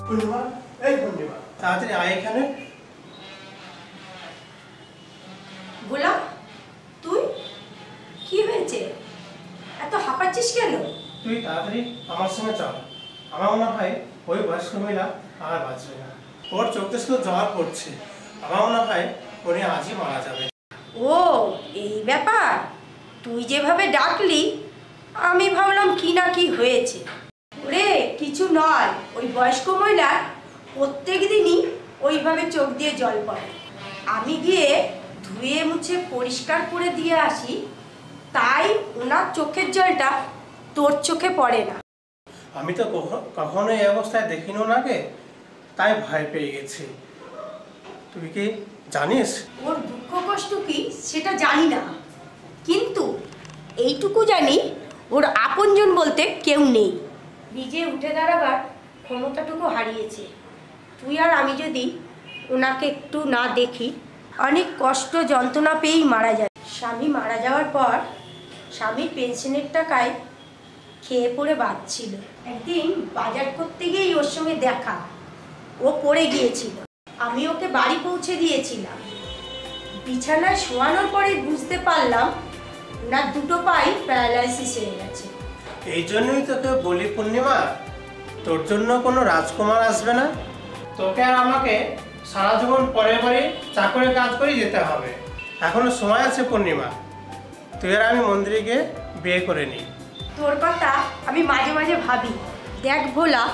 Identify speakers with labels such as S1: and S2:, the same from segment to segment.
S1: পূর্ণিমা, এই পূর্ণিমা, তাড়াতাড়ি আয় এখানে।
S2: গোলা, তুই কি হয়েছে? এত হাঁপাচ্ছিস কেন?
S1: তুই তাড়াতাড়ি আমার সঙ্গে চল। আমার মনে হয় ওই বয়স্ক মহিলা আর বাঁচবে না। ওর চোখে শুধু জ্বর পড়ছে। আমার মনে হয় উনি আজই মারা যাবে।
S2: ও, এই ব্যাপার। তুই যেভাবে ডাকলি আমি ভাবলাম কি না কি হয়েছে। ওরে কিছু নয়, ওই বয়স্ক মহিলার প্রত্যেক দিনই ওইভাবে চোখ দিয়ে জল পড়ে। আমি গিয়ে ধুয়ে মুছে পরিষ্কার করে দিয়ে আসি, তাই ওনার চোখের জলটা তোর চোখে পড়ে না।
S1: আমি তো কখনো এই অবস্থায় দেখিনি ওনাকে, তাই ভয় পেয়ে গেছি। তুই কি জানিস
S2: ওর দুঃখ কষ্ট কি সেটা জানি না, কিন্তু এইটুকু জানি ওর আপনজন বলতে কেউ নেই। নিজে উঠে দাঁড়াবার ক্ষমতাটুকু হারিয়েছে। তুই আর আমি যদি ওনাকে একটু না দেখি, অনেক কষ্ট যন্ত্রণা পেয়েই মারা যায়। স্বামী মারা যাওয়ার পর স্বামীর পেনশনের টাকায় খেয়ে পড়ে বাঁচছিল। একদিন বাজার করতে গিয়েই ওর সঙ্গে দেখা। ও পড়ে গিয়েছিল, আমি ওকে বাড়ি পৌঁছে দিয়েছিলাম। বিছানায় শোয়ানোর পরে বুঝতে পারলাম না দুটো পাই প্যারালাইসিস হয়ে গেছে।
S1: এই জন্যই তোকে বলি পূর্ণিমা, তোর জন্য কোনো রাজকুমার আসবে না। তোকে আর আমাকে সারা জীবন পরের বাড়ি চাকরির কাজ করে যেতে হবে। এখনো সময় আছে পূর্ণিমা, তুই আর আমি মন্দিরে গিয়ে বিয়ে করে নিই।
S2: তোর কথা আমি মাঝে মাঝে ভাবি। দেখ ভোলা,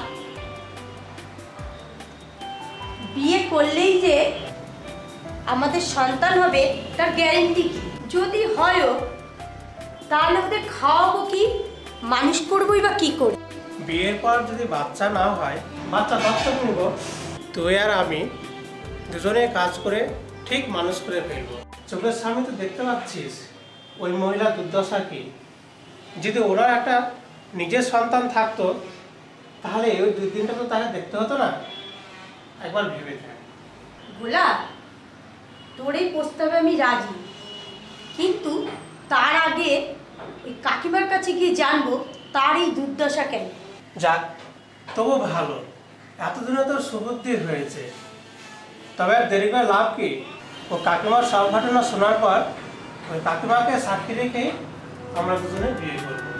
S2: বিয়ে করলেই যে আমাদের সন্তান হবে তার গ্যারেন্টি কি? যদি হয়ও তাহলে ওদের খাওয়াবো কি, মানুষ করবোই বা কি করে?
S1: বিয়ের পর যদি বাচ্চা না হয়, বাচ্চা দত্তক নিব। তুই আর আমি দুজনে কাজ করে ঠিক মানুষ করে ফেলবো। চোখের সামনে তো দেখতে পাচ্ছিস ওই মহিলা দুর্দশা কি। যদি ওরা একটা নিজের সন্তান থাকতো তাহলে ওই 2 দিনটা তো তাকে দেখতে হতো না। একবার ভেবে দেখ।
S2: ভোলা, তোর এই প্রস্তাবে আমি রাজি, কিন্তু তার আগে ওই কাকিমার কাছে গিয়ে জানবো তার এই দুর্দশা কেন।
S1: যাক, তবু ভালো, এতদিনে তোর সুবুদ্ধি হয়েছে। তবে আর দেরি করে লাভ কি? ও কাকিমার সব ঘটনা শোনার পর ওই কাকিমাকে সাক্ষী রেখেই আমরা দুজনে বিয়ে করবো।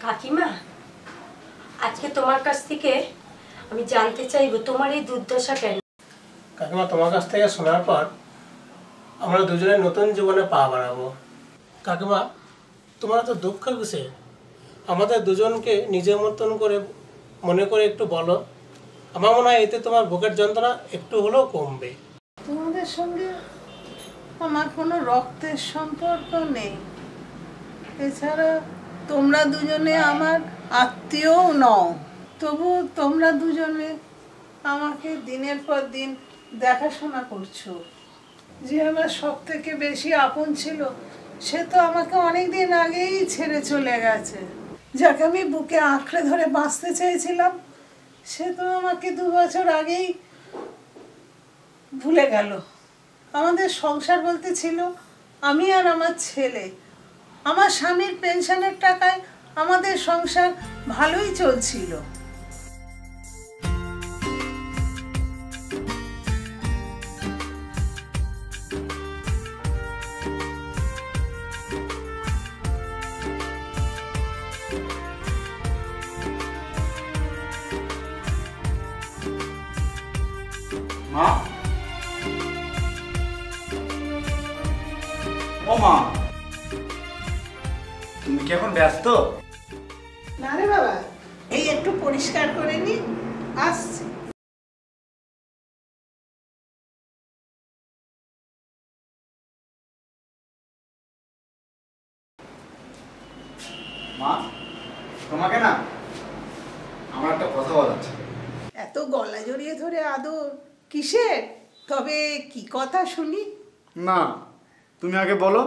S2: কাকিমা, আজকে তোমার কাছ থেকে আমি জানতে চাইবো তোমার এই দুর্দশা কেন।
S1: কাকিমা, তোমার কাছ থেকে শোনার পর আমরা দুজনে নতুন জীবনে পা বাড়াবো। কাকিমা, তোমার তো দুঃখ কিসে? আমাদের দুজনকে নিজের মতন করে মনে করে একটু বলো। আমার মনে হয় এতে তোমার বুকের যন্ত্রণা একটু হলেও কমবে।
S3: তোমাদের সঙ্গে আমার কোনো রক্তের সম্পর্ক নেই, এছাড়া তোমরা দুজনে আমার আত্মীয়ও নও। তবু তোমরা দুজনে আমাকে দিনের পর দিন দেখাশোনা করছো। যে আমার সব থেকে বেশি আপন ছিল সে তো আমাকে অনেক দিন আগেই ছেড়ে চলে গেছে। যাকে আমি বুকে আঁকড়ে ধরে বাঁচতে চেয়েছিলাম, সে তো আমাকে 2 বছর আগেই ভুলে গেল। আমাদের সংসার বলতে ছিল আমি আর আমার ছেলে। আমার স্বামীর পেনশনের টাকায় আমাদের সংসার ভালোই চলছিল।
S4: মা, ও মা, তুমি কি এখন ব্যস্ত?
S3: না রে বাবা, এই একটু পরিষ্কার করে নি, আসছি।
S4: মা, তোমাকে না আমার একটা কথা বলার ছিল।
S3: এত গলা জড়িয়ে ধরে আদর কিসের? তবে কি কথা শুনি?
S4: না, তুমি আগে বলো।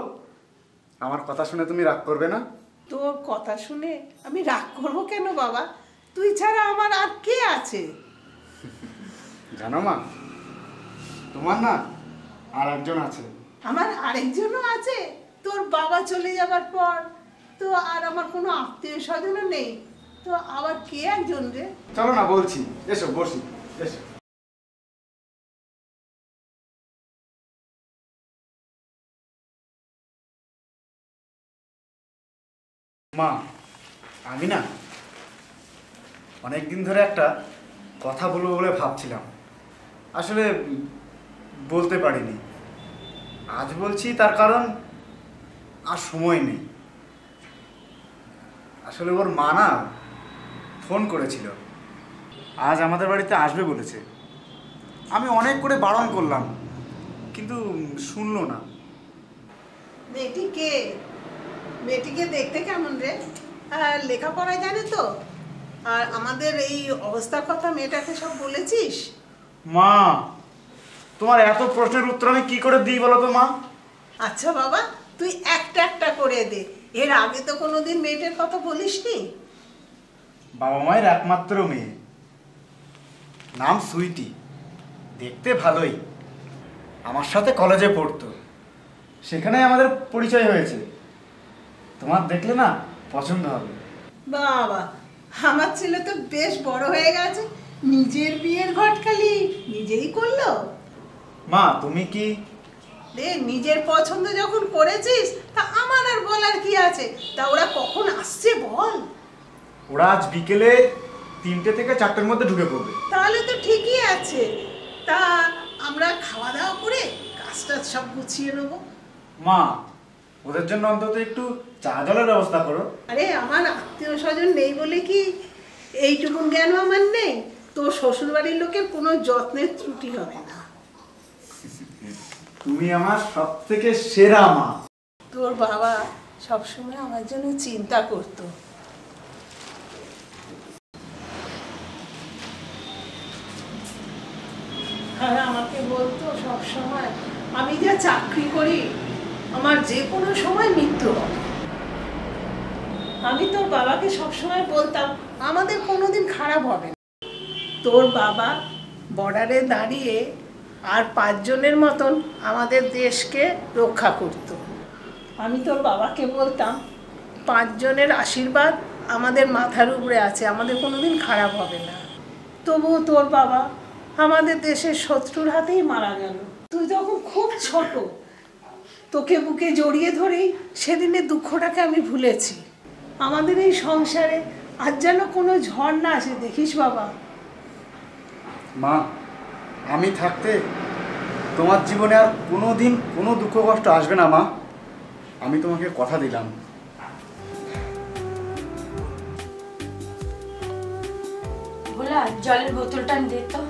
S4: আমার কথা শুনে তুমি রাগ করবে না?
S3: তোর কথা শুনে আমি রাগ করবো কেন বাবা? তুই ছাড়া আমার আর কে আছে?
S4: জানো মা, তোমার না আর একজন আছে।
S3: আমার আরেকজনও আছে? তোর বাবা চলে যাবার পর তো আর আমার কোনো আত্মীয় স্বজনও নেই, তো আবার কে একজন রে?
S4: চলো না, বলছি, এসো বসি, এসো। মা, আমি না অনেকদিন ধরে একটা কথা বলবো বলে ভাবছিলাম, আসলে বলতে পারিনি। আজ বলছি, তার কারণ আর সময় নেই। আসলে ওর মা না ফোন করেছিল, আজ আমাদের বাড়িতে আসবে বলেছে। আমি অনেক করে বারণ করলাম, কিন্তু শুনলো না।
S3: মেয়েটিকে মেয়েটিকে দেখতে কেমন রে? আর লেখাপড়া জানে তো? আর আমাদের এই অবস্থার কথা মেয়েটাকে সব বলেছিস?
S4: মা, তোমার এত প্রশ্নের উত্তর আমি কি করে দিই বলো তো মা?
S3: আচ্ছা বাবা, তুই একটা একটা করে দে। এর আগে তো কোনোদিন মেয়েটার কথা বলিসনি।
S4: বাবা মায়ের একমাত্র মেয়ে, নাম সুইটি, দেখতে ভালোই। আমার সাথে কলেজে পড়তো, সেখানে আমাদের পরিচয় হয়েছে। তোমার দেখলে না পছন্দ হবে।
S3: বাবা, আমার ছেলে তো বেশ বড় হয়ে গেছে, নিজের বিয়ের ঘটকালি নিজেই করলো।
S4: মা, তুমি কি
S3: রে, নিজের পছন্দ যখন করেছিস তা আমার আর বলার কি আছে? তা ওরা কখন আসছে বল?
S4: ওরা আজ বিকেলে 3টে থেকে 4টের মধ্যে ঢুকে পড়বে।
S3: তাহলে তো ঠিকই আছে। তা আমরা খাওয়া দাওয়া করে কাজটা সব গুছিয়ে নেবো।
S4: মা, ওদের জন্য অন্তত একটু চা জলের ব্যবস্থা করো।
S3: আরে, আমার আত্মীয় স্বজন নেই বলে কি এইটুকুন জ্ঞান আমার নেই? তোর শ্বশুর বাড়ির লোকের কোনো যত্নের ত্রুটি হবে না।
S4: তুমি আমার সব থেকে সেরা মা।
S3: তোর বাবা সবসময় আমার জন্য চিন্তা করতো। আর আমাকে বলতো সবসময়, আমি যা চাকরি করি আমার যে কোনো সময় মৃত্যু হবে। আমি তোর বাবাকে সবসময় বলতাম আমাদের কোনোদিন খারাপ হবে না। তোর বাবা বর্ডারে দাঁড়িয়ে আর 5 জনের মতন আমাদের দেশকে রক্ষা করত। আমি তোর বাবাকে বলতাম 5 জনের আশীর্বাদ আমাদের মাথার উপরে আছে, আমাদের কোনোদিন খারাপ হবে না। তবুও তোর বাবা আমাদের দেশের শত্রুর হাতেই মারা গেল। তুই তখন খুব ছোট, তোকে বুকে জড়িয়ে ধরেই সেদিনের দুঃখটাকে আমি ভুলেছি। আমাদের এই সংসারে আজ যেন কোনো ঝড় না আসে, দেখিস বাবা।
S4: মা, আমি থাকতে তোমার জীবনে আর কোনোদিন কোনো দুঃখ কষ্ট আসবে না মা, আমি তোমাকে কথা দিলাম।
S2: ভোলা, জলের বোতলটা দে তো।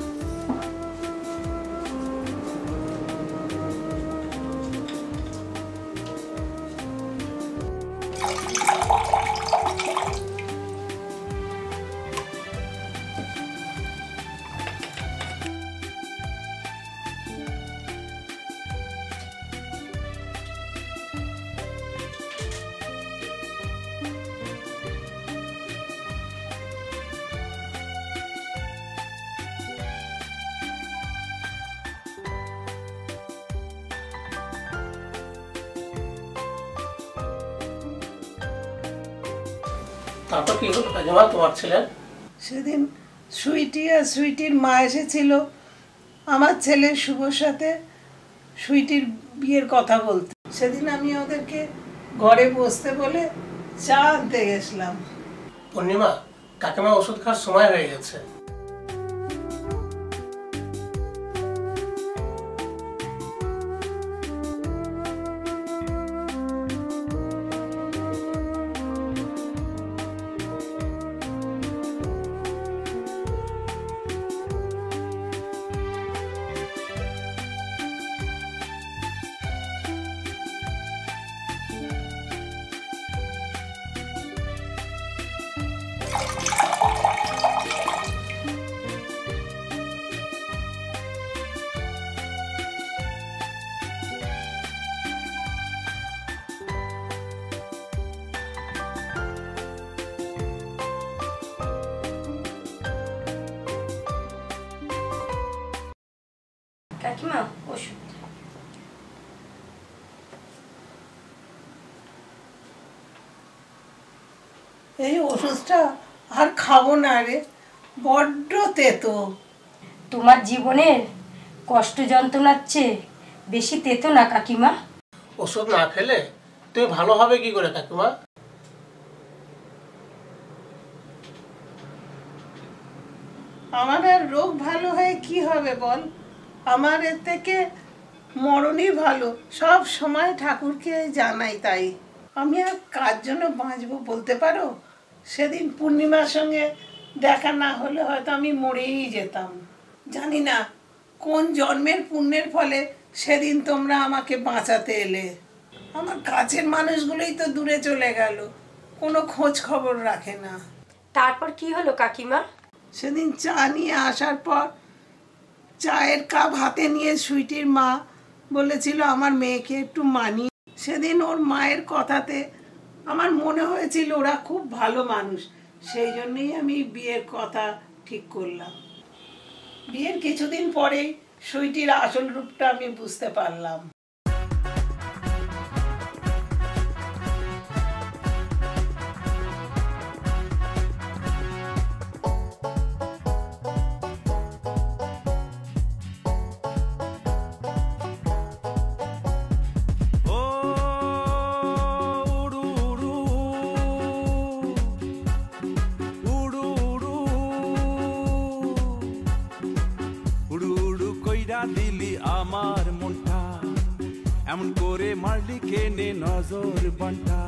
S1: তারপর কি হলো কাকিমা তোমার ছেলের?
S3: সেদিন সুইটি আর সুইটির মা এসেছিল আমার ছেলে শুভর সাথে সুইটির বিয়ের কথা বলতে। সেদিন আমি ওদেরকে ঘরে বসতে বলে চা আনতে গেছিলাম।
S1: পূর্ণিমা, কাকিমা ওষুধ খাওয়ার সময় হয়ে গেছে।
S2: কাকিমা ওষুধ।
S3: এই ওষুধটা আর খাবো না রে, বড্ড তেতো।
S2: তোমার জীবনের কষ্ট যন্ত্রণার চেয়ে বেশি তেতো না কাকিমা।
S1: ওষুধ না খেলে তুমি ভালো হবে কি করে কাকিমা?
S3: আমার আর রোগ ভালো হয়ে কি হবে বল? আমার এর থেকে মরণই ভালো। সব সময় ঠাকুরকে জানাই তাই। আমি আর কার জন্য বাঁচবো বলতে পারো? সেদিন পূর্ণিমার সঙ্গে দেখা না হলে হয়তো আমি মরেই যেতাম। জানি না কোন জন্মের পুণ্যের ফলে সেদিন তোমরা আমাকে বাঁচাতে এলে। আমার কাছের মানুষগুলোই তো দূরে চলে গেল, কোনো খোঁজ খবর রাখে না।
S2: তারপর কি হলো কাকিমা?
S3: সেদিন চা নিয়ে আসার পর চায়ের কাপ হাতে নিয়ে সুইটির মা বলেছিল আমার মেয়েকে একটু মানিয়ে। সেদিন ওর মায়ের কথাতে আমার মনে হয়েছিল ওরা খুব ভালো মানুষ, সেই জন্যই আমি বিয়ের কথা ঠিক করলাম। বিয়ের কিছুদিন পরেই সুইটির আসল রূপটা আমি বুঝতে পারলাম।
S5: দিলি আমার মনটা, এমন করে মারলি কেনে নজর বান্টা।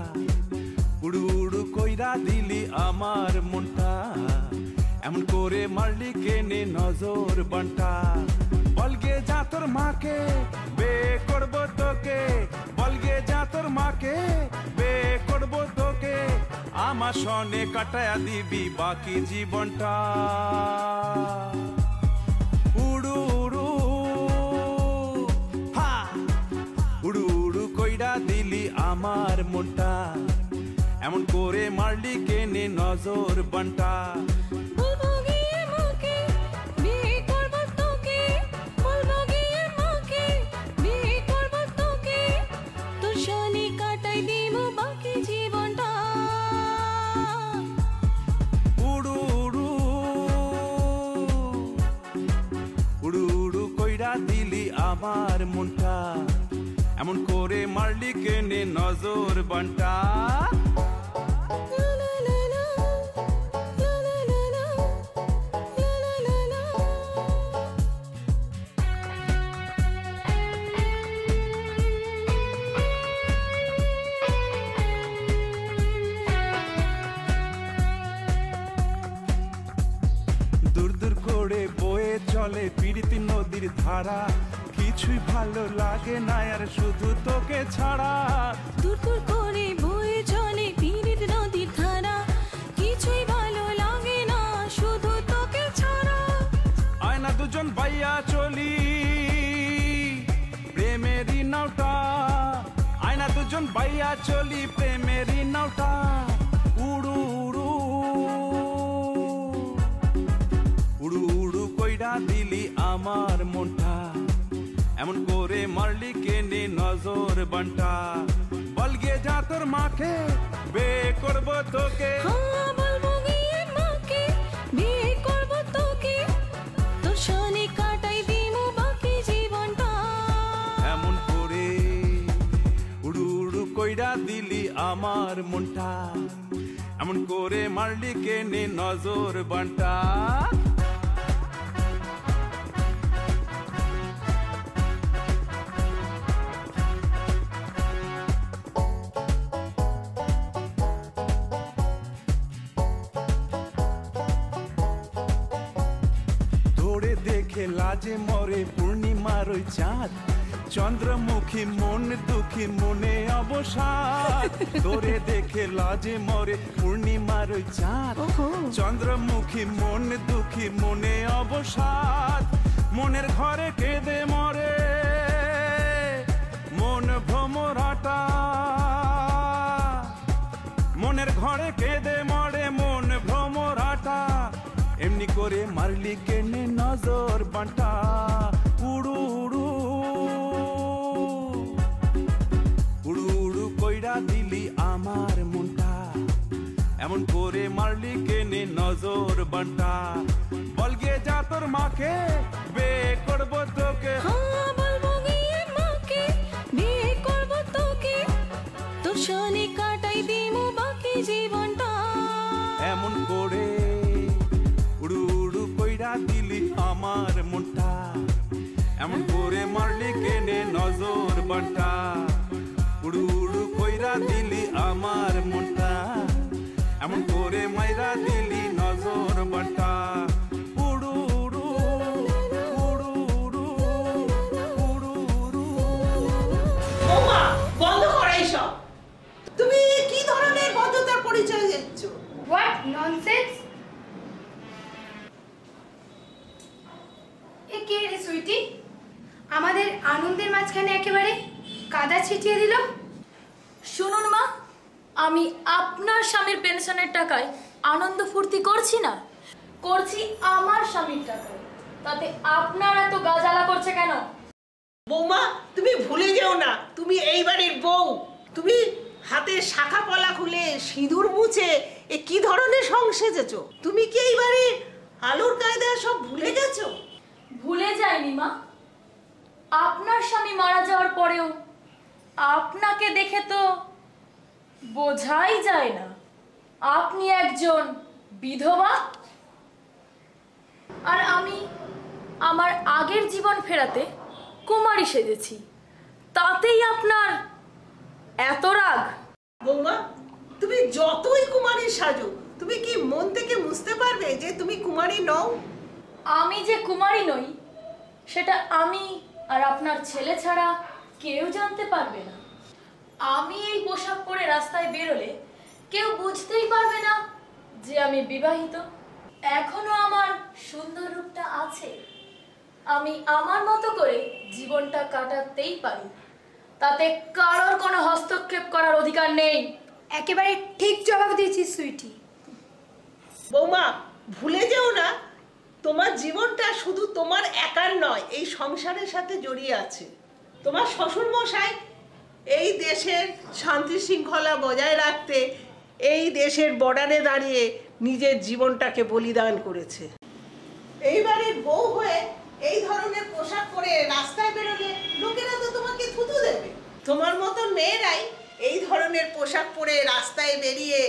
S5: উড়ু উড়ু কইরা দিলি আমার মনটা, এমন করে মারলি কেনে নজর বান্টা। বলগে যা তোর মাকে বে করব তোকে, বলগে যা তোর মাকে বে করব তোকে। আমার সনে কাটায়া দিবি বাকি জীবনটা। উড়ু উড়ু উড়ু উড়ু কইরা দিলি আমার মনটা, এমন করে মারলি কেনে নজর বান্টা। উড়ু উড়ু উড়ু উড়ু কইরা দিলি আমার মনটা, এমন করে মারলি কেনে নজর বান্টা। দূর দূর করে বয়ে চলে পীড়িত নদীর ধারা, কিছুই ভালো লাগে না আর শুধু তোকে ছাড়া।
S6: দূর দূর করে বয়ে চলে পীড়িত নদীর ধারা, কিছুই ভালো লাগে না শুধু তোকে ছাড়া।
S5: আয়না দুজন বাইয়া চলি প্রেমেরই নাওটা, আয়না দুজন বাইয়া চলি প্রেমেরই নাওটা। উড়ু উড়ু উড়ু উড়ু কইরা দিলি আমার মনটা, এমন করে মারলি কেনে নজর বান্টা। বলগে যা তোর মাকে, বিয়ে করব তোকে।
S6: হ্যাঁ বলবো গিয়ে মাকে, বিয়ে করব তোকে, তোর সনে কাটাই দিমু বাকি জীবনটা।
S5: এমন করে উড়ু উড়ু কইরা দিলি আমার মনটা, এমন করে মারলি কেনে নজর বান্টা। তোরে দেখে লাজে মরে পূর্ণিমার ওই চাঁদ, চন্দ্রমুখী মন দুঃখী মনে অবসাদ। তোরে দেখে লাজে মরে পূর্ণিমার ওই চাঁদ, চন্দ্রমুখী মন দুঃখী মনে অবসাদ। মনের ঘরে কেঁদে মরে মন ভ্রমরাটা, মনের ঘরে কেঁদে মরে মন ভ্রমরাটা। এমনি করে মারলি কেনে নজর বান্টা। উড়ু উড়ু উড়ু উড়ু কইরা দিলি আমার মনটা, এমন করে মারলি কেনে নজর বান্টা। বল গে যা তোর মাকে, বিয়ে করব তোকে।
S6: হ্যাঁ বলবো গিয়ে মাকে, বিয়ে করব তোকে, তোর সনে কাটাই দিমু বাকি জীবনটা।
S5: এমন করে উড়ু উড়ু কইরা দিলি আমার মনটা, এমন করে মারলি কেনে নজর বান্টা। উড়ু উড়ু কইরা দিলি আমার মনটা, এমন করে মাইরা দিলি নজর বান্টা। উড়ু উড়ু উড়ু উড়ু উড়ু উড়ু।
S3: বৌমা বন্ধ করো এইসব। তুমি কি ধরনের ভদ্রতার পরিচয় দিচ্ছ?
S2: What nonsense! এ কে রে সুইটি? আমাদের আনন্দের মাঝখানে একেবারে কাদা ছিটিয়ে দিল।
S7: শুনুন মা, আমি আপনার স্বামীর পেনশনের টাকায় আনন্দ ফুর্তি করছি না, করছি আমার স্বামীর টাকায়। তাতে আপনার এত গাজালা করছে কেন?
S3: বৌমা তুমি ভুলে যেও না, তুমি এই বাড়ির বউ। তুমি হাতে শাখা পলা খুলে সিঁদুর মুছে এ কি ধরনের সং সেজেছো? তুমি কি এই বাড়ির আলোর কায়দা সব ভুলে গেছো?
S7: ভুলে যায়নি মা, আপনার স্বামী মারা যাওয়ার পরেও আপনাকে দেখে তো বোঝাই যায় না আপনি একজন বিধবা। আর আমি আমার আগের জীবন ফেরাতে কুমারী সেজেছি, তাতেই আপনার এত রাগ?
S3: বৌমা তুমি যতই কুমারী সাজো, তুমি কি মন থেকে বুঝতে পারবে যে তুমি কুমারী নও?
S7: আমি যে কুমারী নই সেটা আমি আর আপনার ছেলে ছাড়া কেউ জানতে পারবে না। আমি এই পোশাক পরে রাস্তায় বেরোলে কেউ বুঝতেই পারবে না যে আমি বিবাহিত। এখনো আমার সুন্দর রূপটা আছে, আমি আমার মতো করে জীবনটা কাটাতেই পারি, তাতে কারোর কোনো হস্তক্ষেপ করার অধিকার নেই।
S2: একেবারে ঠিক জবাব দিয়েছিস সুইটি।
S3: বৌমা ভুলে যেও না, তোমার জীবনটা শুধু তোমার একার নয়, এই সংসারের সাথে জড়িয়ে আছে। তোমার শ্বশুর মশাই এই দেশের শান্তি শৃঙ্খলা বজায় রাখতে এই দেশের বর্ডারে দাঁড়িয়ে নিজের জীবনটাকে বলিদান করেছে। এই বাড়ির বউ হয়ে এই ধরনের পোশাক পরে রাস্তায় বেরোলে লোকেরা তো তোমাকে থুতু দেবে। তোমার মতো মেয়েরাই এই ধরনের পোশাক পরে রাস্তায় বেরিয়ে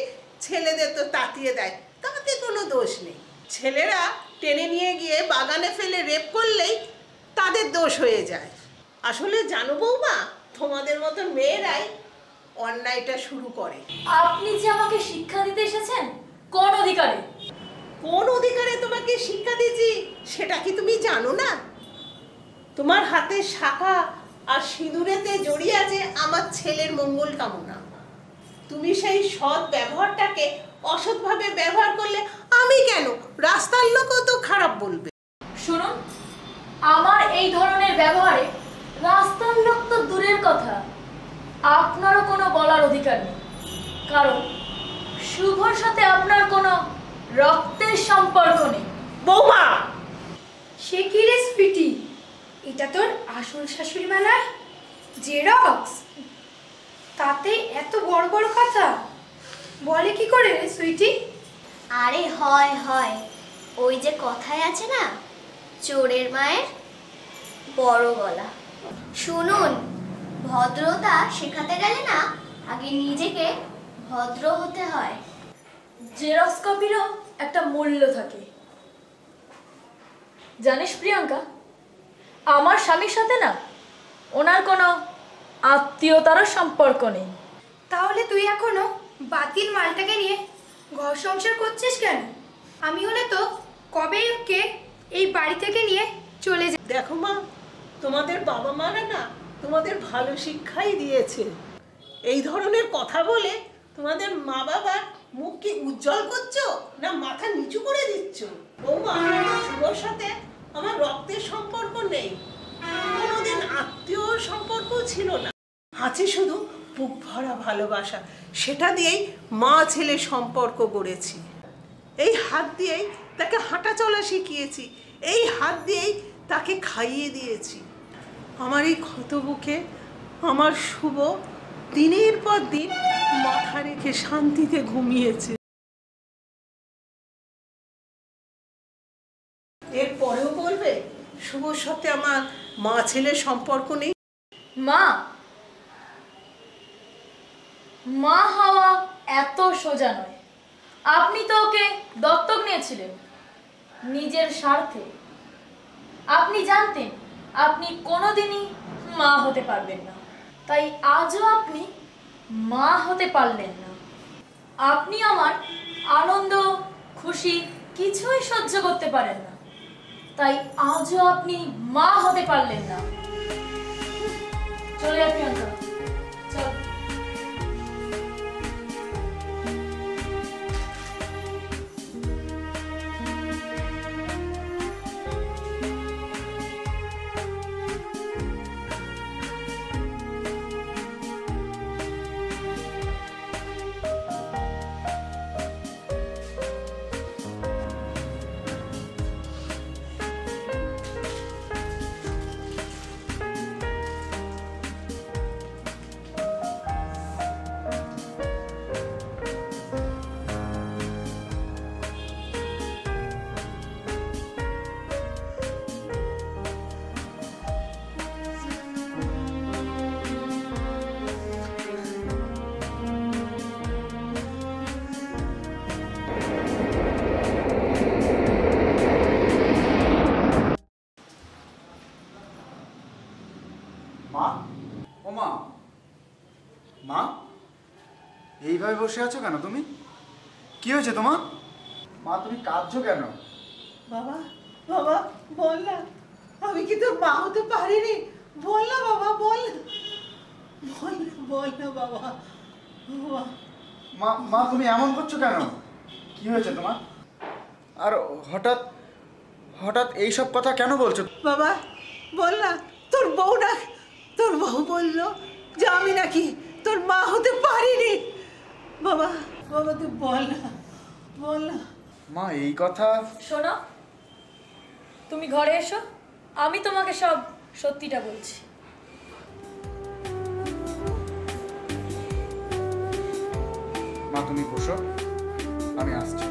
S3: ছেলেদের তো তাতিয়ে দেয়, তাতে কোনো দোষ নেই। ছেলেরা টেনে নিয়ে গিয়ে বাগানে ফেলে রেপ করলেই তাদের দোষ হয়ে যায়। আসলে জানো বৌমা, তোমাদের মতো মেয়েরাই অন্যায়টা শুরু করে।
S7: আপনি যে আমাকে শিক্ষা দিতে এসেছেন কোন অধিকারে?
S3: কোন অধিকারে তোমাকে শিক্ষা দিয়েছি সেটা কি তুমি জানো না? তোমার হাতে শাখা আর সিঁদুরেতে জড়িয়ে আছে আমার ছেলের মঙ্গল কামনা। তুমি সেই সৎ ব্যবহারটাকে অসৎভাবে ব্যবহার করলে আমি কেন, রাস্তার লোকও তো খারাপ বলবে।
S7: শুনুন, আমার এই ধরনের ব্যবহারে রাস্তার লোক তো দূরের কথা, আপনারও কোনো বলার অধিকার নেই, কারণ শুভর সাথে আপনার কোনো রক্তের সম্পর্ক নেই।
S3: বৌমা
S2: সে কি রে সুইটি, এটা তোর আসল শাশুড়ি মা নয়, জেরক্স? তাতে এত বড় বড় কথা বলে কি করে রে সুইটি?
S8: আরে হয় হয়, ওই যে কথায় আছে না, চোরের মায়ের বড় গলা। শুনুন, ভদ্রতা শেখাতে গেলে না আগে নিজেকে ভদ্র হতে হয়।
S7: জেরক্স কপিরও একটা মূল্য থাকে। জানিস প্রিয়াঙ্কা, আমার স্বামীর সাথে না ওনার কোনো আত্মীয়তারও সম্পর্ক নেই।
S2: তাহলে তুই এখনো বাতিল মালটাকে নিয়ে ঘর সংসার করছিস কেন? আমি হলে তো কবেই ওকে এই বাড়ি থেকে নিয়ে চলে যা।
S3: দেখো মা, তোমাদের বাবা মারা না তোমাদের ভালো শিক্ষাই দিয়েছে। এই ধরনের কথা বলে তোমাদের মা বাবার মুখ কি উজ্জ্বল করছো না মাথা নিচু করে দিচ্ছ? বৌমা, শুভর সাথে আমার রক্তের সম্পর্ক নেই, কোনোদিন আত্মীয় সম্পর্ক ছিল না, আছে শুধু বুক ভরা ভালোবাসা। সেটা দিয়েই মা ছেলে সম্পর্ক গড়েছি। এই হাত দিয়েই তাকে হাঁটা চলা শিখিয়েছি, এই হাত দিয়েই তাকে খাইয়ে দিয়েছি। আমার এই ক্ষত বুকে আমার শুভ দিনের পর দিন মাথা রেখে শান্তিতে ঘুমিয়েছে। এরপরেও বলবে শুভর সাথে আমার মা ছেলের সম্পর্ক নেই?
S7: মা মা হওয়া এত সোজা নয়। আপনি তো ওকে দত্তক নিয়েছিলেন নিজের স্বার্থে। আপনি জানতেন আপনি কোনোদিনই মা হতে পারবেন না, তাই আজও আপনি মা হতে পারলেন না। আপনি আমার আনন্দ খুশি কিছুই সহ্য করতে পারেন না, তাই আজও আপনি মা হতে পারলেন না। চলে যা প্রিয়াঙ্কা, চল।
S4: মা, ও মা, মা, এইভাবে বসে আছো কেন তুমি? কি হয়েছে তোমার? মা, তুমি কাঁদছো কেন?
S3: বাবা, বাবা বল না, আমি কি তোর মা হতে পারিনি? বল না বাবা, বল না, বল না, বল না বাবা। বাবা,
S4: মা, মা তুমি এমন করছো কেন? কি হয়েছে তোমার? আর হঠাৎ হঠাৎ এইসব কথা কেন বলছো?
S3: বাবা বল না, তোর বউ না, তোর বউ বললো যে আমি নাকি তোর মা হতে পারিনি। বাবা, বাবা তুই বল না, বল না।
S4: মা, এই কথা।
S7: শোনো, তুমি ঘরে এসো, আমি তোমাকে সব সত্যিটা বলছি।
S4: মা তুমি বসো, আমি আসছি।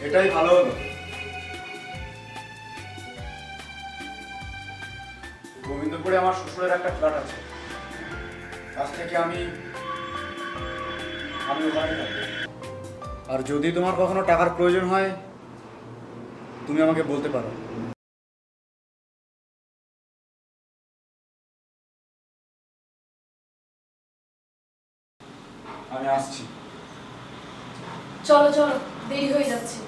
S4: এটাই ভালো হলো। গোবিন্দপুরে আমার শ্বশুরের একটা ফ্ল্যাট আছে, আজ থেকে আমি ওখানে থাকবো। আর যদি তোমার কখনো টাকার প্রয়োজন হয় তুমি আমাকে বলতে পারো। আমি আসছি।
S7: চলো চলো, দেরি হয়ে যাচ্ছে।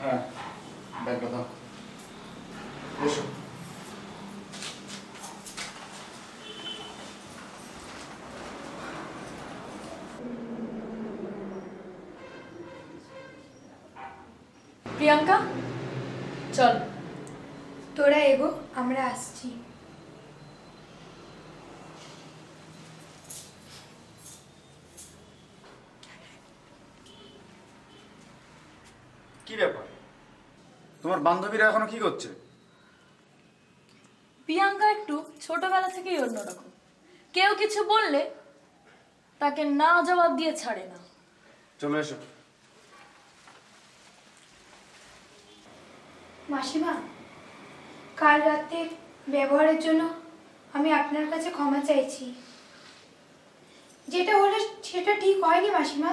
S4: হ্যাঁ, ব্যাগটা দাও। এসো।
S7: প্রিয়াঙ্কা চল।
S2: তোরা এগো, আমরা আসছি।
S4: কি ব্যাপার, তোমার বান্ধবীরা এখনো কি করছে?
S7: প্রিয়াঙ্কা একটু ছোটবেলা থেকেই অন্যরকম, কেউ কিছু বললে তাকে না জবাব দিয়ে ছাড়ে না।
S4: চলে এসো।
S2: মাসিমা, কাল রাতে ব্যবহারের জন্য আমি আপনার কাছে ক্ষমা চাইছি। যেটা হলো সেটা ঠিক হয়নি মাসিমা।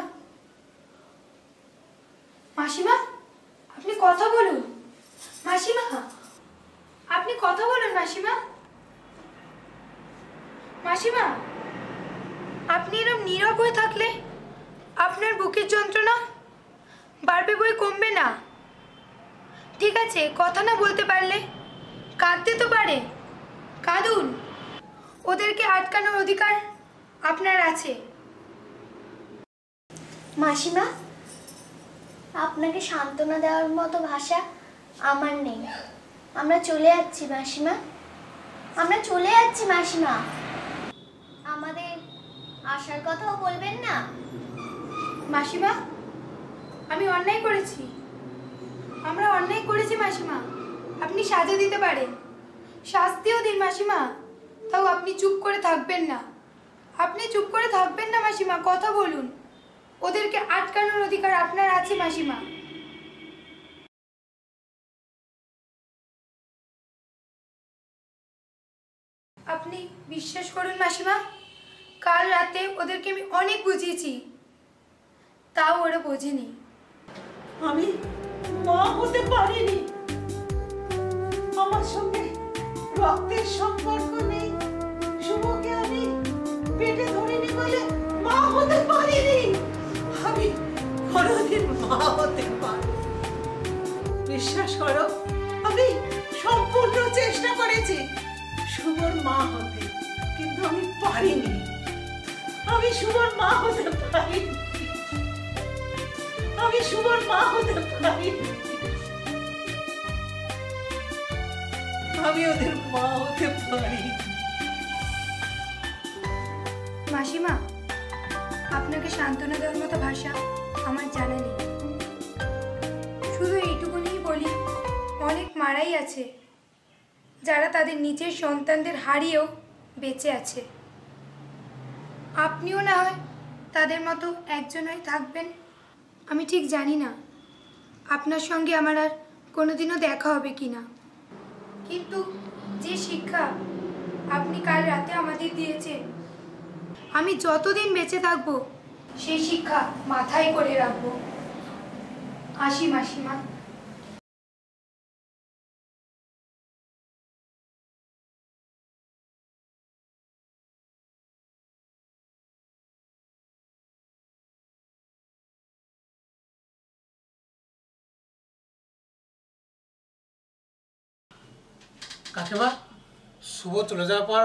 S2: মাসিমা, আপনি কথা বলুন। মাসিমা, আপনি কথা বলুন। মাসিমা, মাসিমা, আপনি এরকম নীরব হয়ে থাকলে আপনার বুকের যন্ত্রণা বাড়বে বই কমবে না। ঠিক আছে, কথা না বলতে পারলে কাঁদতে তো পারে, কাঁদুন। ওদেরকে আটকানোর অধিকার আপনার আছে।
S8: মাসিমা, আপনাকে সান্ত্বনা দেওয়ার মতো ভাষা আমার নেই। আমরা চলে যাচ্ছি মাসিমা, আমরা চলে যাচ্ছি মাসিমা। আমাদের আসার কথাও বলবেন না?
S2: মাসিমা, আমি অন্যায় করেছি, আমরা অন্যায় করেছি মাসিমা। আপনি সাজা দিতে পারেন, শাস্তিও দিন মাসিমা, তাও আপনি চুপ করে থাকবেন না। আপনি চুপ করে থাকবেন না মাসিমা, কথা বলুন। ওদেরকে আটকানোর অধিকার আপনার আছে মাসিমা। আপনি বিশ্বাস করুন মাসিমা, কাল রাতে ওদেরকে আমি অনেক বুঝিয়েছি, তাও ওরা বোঝেনি।
S3: আমি মা হতে পারিনি, আমার সঙ্গে রক্তের সম্পর্ক নেই, শুভকে আমি পেটে ধরিনি বলে মা হতে পারিনি। আমি কোনোদিন মা হতে পারি। বিশ্বাস করো, আমি সম্পূর্ণ চেষ্টা করেছি শুভর মা হতে, কিন্তু আমি পারিনি। আমি শুভর মা হতে পারিনি, আমি শুভর মা হতে পারিনি, আমি ওদের মা হতে পারি।
S2: মাসিমা, আপনাকে সান্ত্বনা দেওয়ার মতো ভাষা আমার জানা নেই। শুধু এইটুকুনিই বলি, অনেক মারাই আছে যারা তাদের নিজের সন্তানদের হারিয়েও বেঁচে আছে। আপনিও না হয় তাদের মতো একজন হয়ে থাকবেন। আমি ঠিক জানি না আপনার সঙ্গে আমার আর কোনোদিনও দেখা হবে কি না, কিন্তু যে শিক্ষা আপনি কাল রাতে আমাদের দিয়েছেন, আমি যতদিন বেঁচে থাকবো সেই শিক্ষা মাথায় করে রাখবো। আসি মাসিমা।
S1: কাকিমা, শুভ চলে যাওয়ার পর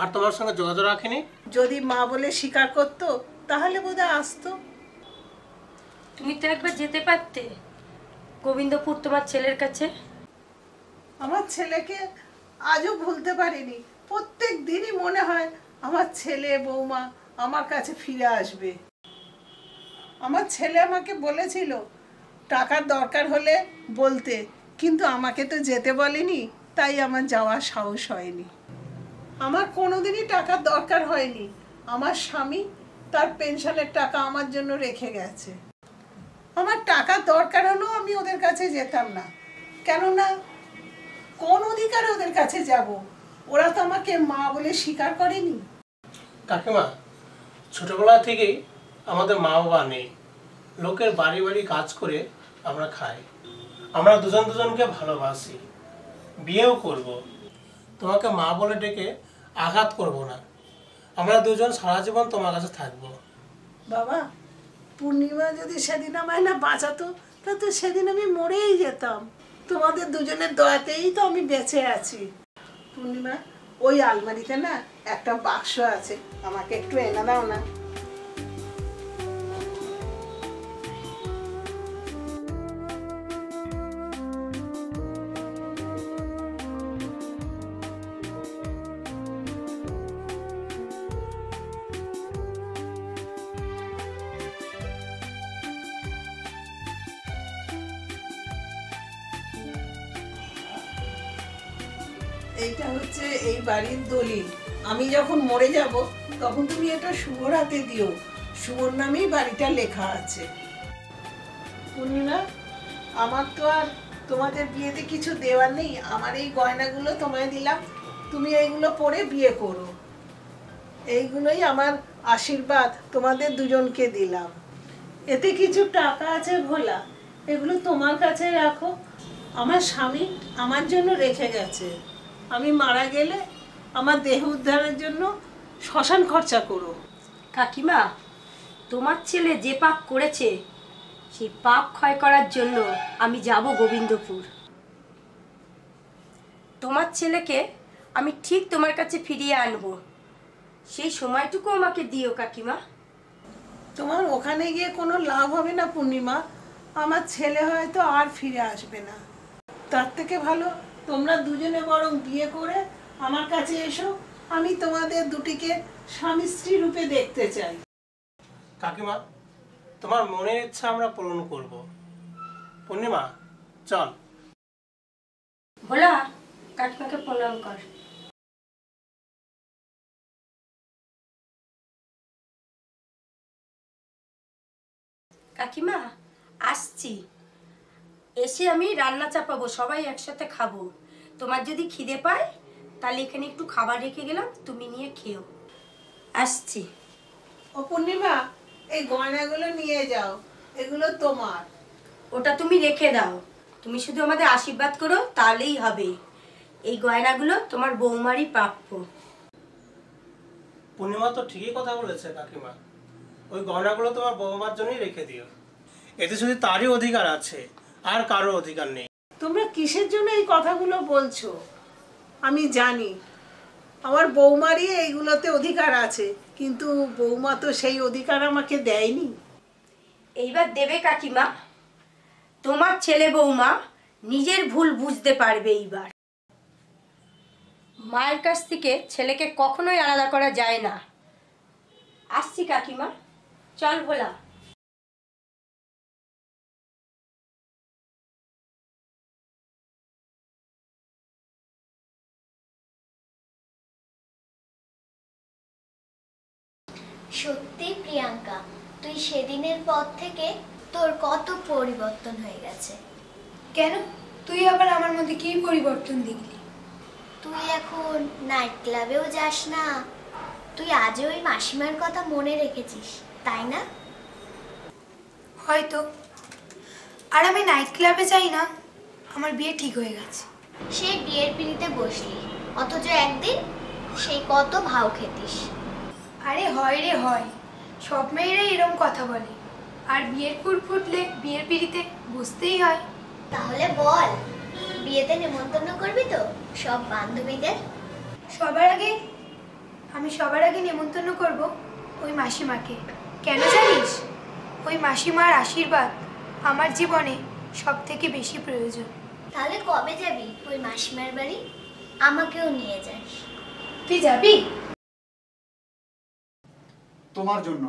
S1: আর তোমার সঙ্গে যোগাযোগ রাখিনি?
S3: যদি মা বলে স্বীকার করতো তাহলে বোধহয় আসতো।
S2: তুমি তো একবার যেতে পারতে গোবিন্দপুর তোমার ছেলের কাছে।
S3: আমার ছেলেকে আজও ভুলতে পারিনি। প্রত্যেক দিনই মনে হয় আমার ছেলে বৌমা আমার কাছে ফিরে আসবে। আমার ছেলে আমাকে বলেছিল টাকার দরকার হলে বলতে, কিন্তু আমাকে তো যেতে বলেনি, তাই আমার যাওয়ার সাহস হয়নি। আমার কোনোদিনই টাকার দরকার হয়নি। আমার স্বামী তার পেনশনের টাকা আমার জন্য রেখে গেছে। আমার টাকার দরকার হলেও আমি ওদের কাছে যেতাম না, কেননা কোন অধিকারে ওদের কাছে যাব? ওরা তো আমাকে মা বলে স্বীকার করেনি।
S1: কাকিমা, ছোটবেলা থেকেই আমাদের মা বাবা নেই, লোকের বাড়ি বাড়ি কাজ করে আমরা খাই। আমরা দুজন দুজনকে ভালোবাসি, বিয়েও করব। তোমাকে মা বলে ডেকে আঘাত করব না। আমরা দুজন সারা জীবন তোমার কাছে থাকবো।
S3: বাবা, পূর্ণিমা যদি সেদিন আমায় না বাঁচাতো, তা তো সেদিন আমি মরেই যেতাম। তোমাদের দুজনের দয়াতেই তো আমি বেঁচে আছি। পূর্ণিমা, ওই আলমারিতে না একটা বাক্স আছে, আমাকে একটু এনে দাও না। এইটা হচ্ছে এই বাড়ির দলিল। আমি যখন মরে যাব তখন তুমি এটা শুভর হাতে দিও। শুভর নামেই বাড়িটা লেখা আছে। পূর্ণিমা, আমার তো আর তোমাদের বিয়েতে কিছু দেওয়ার নেই। আমার এই গয়নাগুলো তোমায় দিলাম, তুমি এইগুলো পরে বিয়ে করো। এইগুলোই আমার আশীর্বাদ তোমাদের দুজনকে দিলাম। এতে কিছু টাকা আছে ভোলা, এগুলো তোমার কাছে রাখো। আমার স্বামী আমার জন্য রেখে গেছে। আমি মারা গেলে আমার দেহ উদ্ধারের জন্য শ্মশান খরচা করো।
S2: কাকিমা, তোমার ছেলে যে পাপ করেছে সেই পাপ ক্ষয় করার জন্য আমি যাব গোবিন্দপুর। তোমার ছেলেকে আমি ঠিক তোমার কাছে ফিরিয়ে আনবো, সেই সময়টুকু আমাকে দিও কাকিমা।
S3: তোমার ওখানে গিয়ে কোনো লাভ হবে না পূর্ণিমা, আমার ছেলে হয়তো আর ফিরে আসবে না। তার থেকে ভালো তোমরা দুজনে বরং বিয়ে করে আমার কাছে এসো। আমি তোমাদের দুটিকে স্বামী স্ত্রী রূপে দেখতে চাই।
S1: কাকিমা, তোমার মনের ইচ্ছা আমরা পূরণ করব। পূর্ণিমা, চল।
S2: ভোলা, কাকিমাকে প্রণাম কর। কাকিমা, আসছি। এসে আমি রান্না চাপাবো, সবাই একসাথে খাবো। তোমার যদি খিদে পায় তাহলে এখানে একটু খাবার রেখে গেলাম, তুমি নিয়ে খেও। আসছি।
S3: ও পূর্ণিমা, এই গয়নাগুলো নিয়ে যাও, এগুলো তোমার।
S2: ওটা তুমি রেখে দাও, তুমি শুধু আমাদের আশীর্বাদ করো তাহলেই হবে। এই গয়নাগুলো তোমার বৌমারই প্রাপ্য।
S1: পূর্ণিমা তো ঠিকই কথা বলেছে কাকিমা, ওই গয়নাগুলো তোমার বৌমার জন্যই রেখে দিও। এতে শুধু তারই অধিকার আছে, আর কারো অধিকার নেই।
S3: তোমরা কিসের জন্য এই কথাগুলো বলছো? আমি জানি আমার বৌমারই এইগুলোতে অধিকার আছে, কিন্তু বৌমা তো সেই অধিকার আমাকে দেয়নি।
S2: এইবার দেবে কাকিমা, তোমার ছেলে বৌমা নিজের ভুল বুঝতে পারবে এইবার। মায়ের কাছ থেকে ছেলেকে কখনোই আলাদা করা যায় না। আসছি কাকিমা, চল ভোলা।
S8: সত্যি প্রিয়াঙ্কা, তুই সেদিনের পর থেকে তোর কত পরিবর্তন হয়ে গেছে।
S9: কেন, তুই আবার আমার মধ্যে কি পরিবর্তন দেখলি?
S8: তুই এখন নাইট ক্লাবেও যাস না, তুই আজও ওই মাসিমার কথা মনে রেখেছিস, তাই না?
S9: হয়তো। আর আমি নাইট ক্লাবে যাই না, আমার বিয়ে ঠিক হয়ে গেছে।
S8: সেই বিয়ের পিড়িতে বসলি, অথচ একদিন সেই কত ভাও খেতিস।
S9: আরে হয় রে হয়, সব মেয়েরাই এরম কথা বলে। আর বিয়ের পুর ফুটলে বিয়ের পিড়িতে বসতেই হয়।
S8: তাহলে বল, বিয়েতে নেমন্তন্ন করবি তো সব বান্ধবীদের?
S9: সবার আগে নেমন্তন্ন করব ওই মাসিমাকে। কেন জানিস? ওই মাসিমার আশীর্বাদ আমার জীবনে সব থেকে বেশি প্রয়োজন।
S8: তাহলে কবে যাবি ওই মাসিমার বাড়ি? আমাকেও নিয়ে যাস।
S9: তুই যাবি?
S4: তোমার জন্য,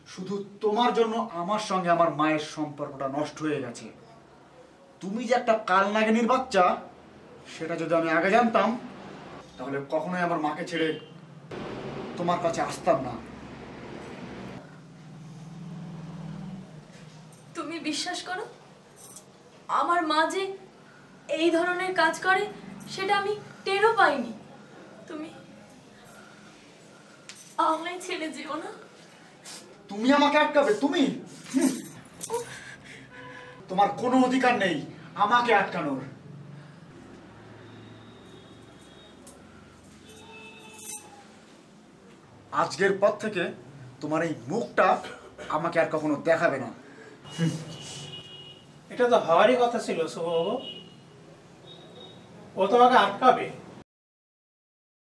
S4: শুধু তোমার জন্য আমার সঙ্গে আমার মায়ের সম্পর্কটা নষ্ট হয়ে গেছে। তুমি যে একটা কালনাগিনীর বাচ্চা, সেটা যদি আমি আগে জানতাম তাহলে কখনোই আমার মাকে ছেড়ে তোমার কাছে আসতাম না।
S7: তুমি বিশ্বাস করো, আমার মা যে এই ধরনের কাজ করে সেটা আমি টেরও পাইনি। তুমি আমায় ছেড়ে যেও না।
S4: তুমি আমাকে আটকাবে? তুমি তোমার কোনো অধিকার নেই আমাকে আটকানোর। আজকের পর থেকে তোমার এই মুখটা আমাকে আর কখনো দেখাবে না।
S1: এটা তো হওয়ারই কথা ছিল শুভবাবু। ও তোমাকে আটকাবে,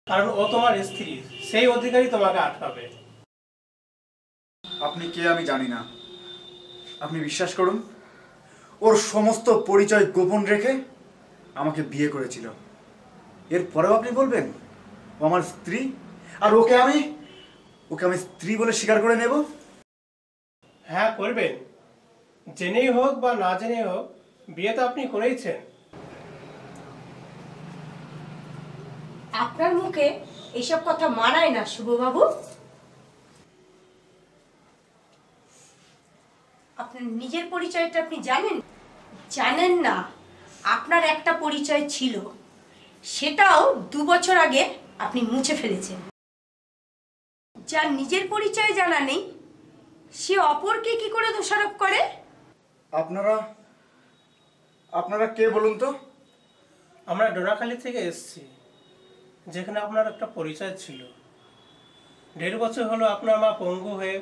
S1: কারণ ও তোমার স্ত্রী, সেই অধিকারই তোমাকে আটকাবে।
S4: আপনি কে আমি জানি না, আপনি বিশ্বাস করুন, ওর সমস্ত পরিচয় গোপন রেখে আমাকে বিয়ে করেছিল। এরপরেও আপনি বলবেন ও আমার স্ত্রী, আর ওকে আমি স্ত্রী বলে স্বীকার করে নেব?
S1: হ্যাঁ করবেন, জেনেই হোক বা না জেনেই হোক, বিয়ে তো আপনি করেইছেন।
S2: আপনার মুখে এইসব কথা মানায় না শুভবাবু। আপনার নিজের পরিচয়টা আপনি জানেন? জানেন না। আপনার একটা পরিচয় ছিল, সেটাও 2 বছর আগে আপনি মুছে ফেলেছেন। যার নিজের পরিচয় জানা নেই সে অপরকে কি করে দোষারোপ করে?
S4: আপনারা কে বলুন তো?
S1: আমরা ডোনাখালী থেকে এসেছি, যেখানে আপনার একটা পরিচয় ছিল। 1.5 বছর হলো আপনার মা পঙ্গু হয়ে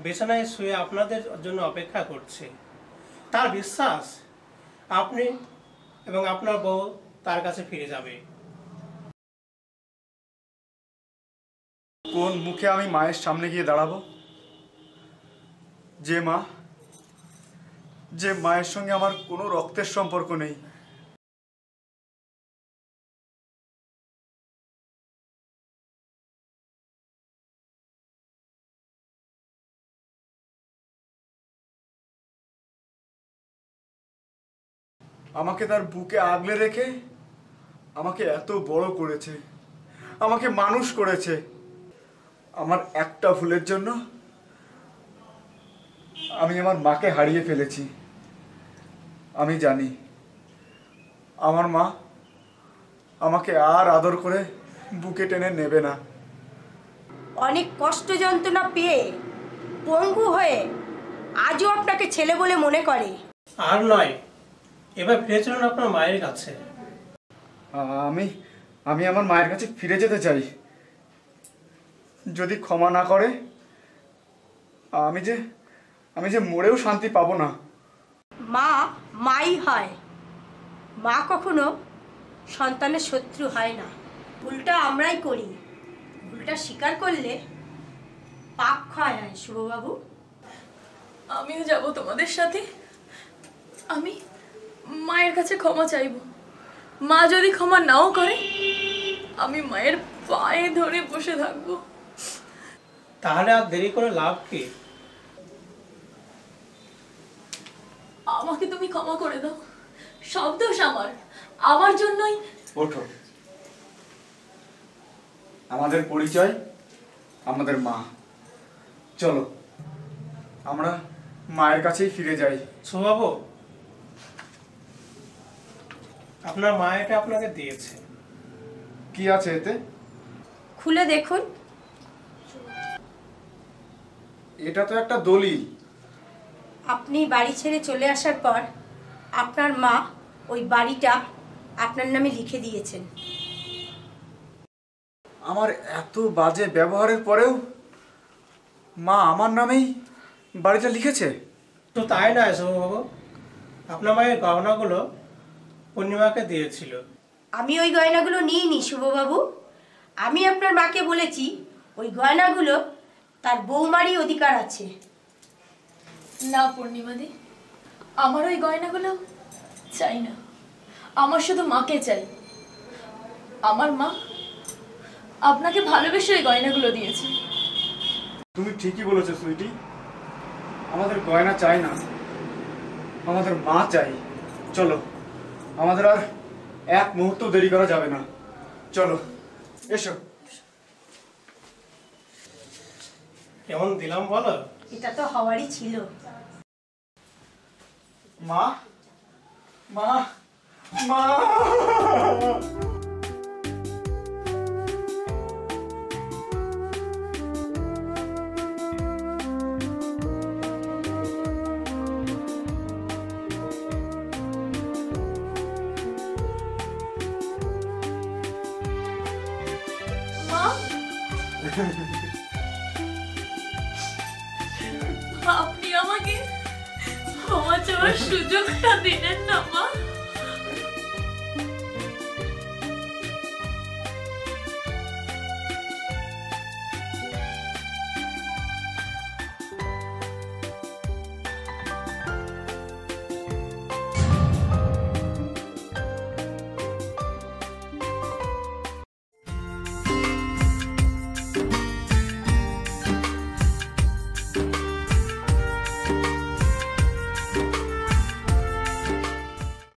S1: বিছানায় শুয়ে আপনাদের জন্য অপেক্ষা করছে। তার বিশ্বাস আপনি এবং আপনার বউ তার কাছে ফিরে যাবে।
S4: কোন মুখে আমি মায়ের সামনে গিয়ে দাঁড়াবো? যে মায়ের সঙ্গে আমার কোনো রক্তের সম্পর্ক নেই। আমাকে তার বুকে আগলে রেখে আমাকে এত বড় করেছে, আমাকে মানুষ করেছে। আমার একটা ভুলের জন্য আমি আমার মাকে হারিয়ে ফেলেছি। আমি জানি আমার মা আমাকে আর আদর করে বুকে টেনে নেবে না।
S2: অনেক কষ্ট যন্ত্রণা পেয়ে পঙ্গু হয়ে আজও আপনাকে ছেলে বলে মনে করে।
S1: আর নয়, এবার ফিরে চলুন আপনার মায়ের কাছে।
S4: আমি আমার মায়ের কাছে ফিরে যেতে চাই। যদি ক্ষমা না করে আমি যে মরেও শান্তি পাবো না।
S2: মা মাই হয়, মা কখনো সন্তানের শত্রু হয় না। ভুলটা আমরাই করি, ভুলটা স্বীকার করলে পাপ ক্ষয় হয়। শুভবাবু,
S7: আমিও যাব তোমাদের সাথে। আমি মায়ের কাছে ক্ষমা চাইব। মা যদি ক্ষমা নাও করে আমি মায়ের পায়ে ধরে বসে থাকবো।
S1: তাহলে আর দেরি করে লাভ কি?
S7: আমাকে তুমি ক্ষমা করে দাও। সব দোষ আমার জন্যই।
S4: ওঠো। আমাদের পরিচয় আমাদের মা। চলো আমরা মায়ের কাছেই ফিরে যাই।
S1: শুভবাবু, আপনার মা এটা আপনাকে দিয়েছে।
S4: কি আছে এতে?
S2: খুলে দেখুন।
S4: এটা তো একটা দলিল।
S2: আপনি বাড়ি ছেড়ে চলে আসার পর আপনার মা ওই বাড়িটা আপনার নামে লিখে দিয়েছেন।
S4: আমার এত বাজে ব্যবহারের পরেও মা আমার নামেই বাড়িটা লিখেছে?
S1: তো তাই নয় শুভবাবু, আপনার মায়ের গহনাগুলো পূর্ণিমাকে দিয়েছিল।
S2: আমি ওই গয়নাগুলো নিইনি শুভবাবু। আমি আপনার মাকে বলেছি ওই গয়নাগুলো তার বৌমারই অধিকার আছে।
S7: না পূর্ণিমাদি, আমার ওই গয়নাগুলো চাই না। আমার শুধু মাকে চাই। আমার মা আপনাকে ভালোবেসে ওই গয়নাগুলো দিয়েছে।
S4: তুমি ঠিকই বলেছো সুইটি, আমাদের গয়না চাই না, আমাদের মা চাই। চলো, আমাদের আর এক মুহূর্ত দেরি করা যাবে না। চলো, এসো।
S1: কেমন দিলাম বলো?
S2: এটা তো হওয়ারই ছিল।
S4: মা মা মা
S7: আপনি আমাকে ক্ষমা চাওয়ার সুযোগটা দিলেন না মা।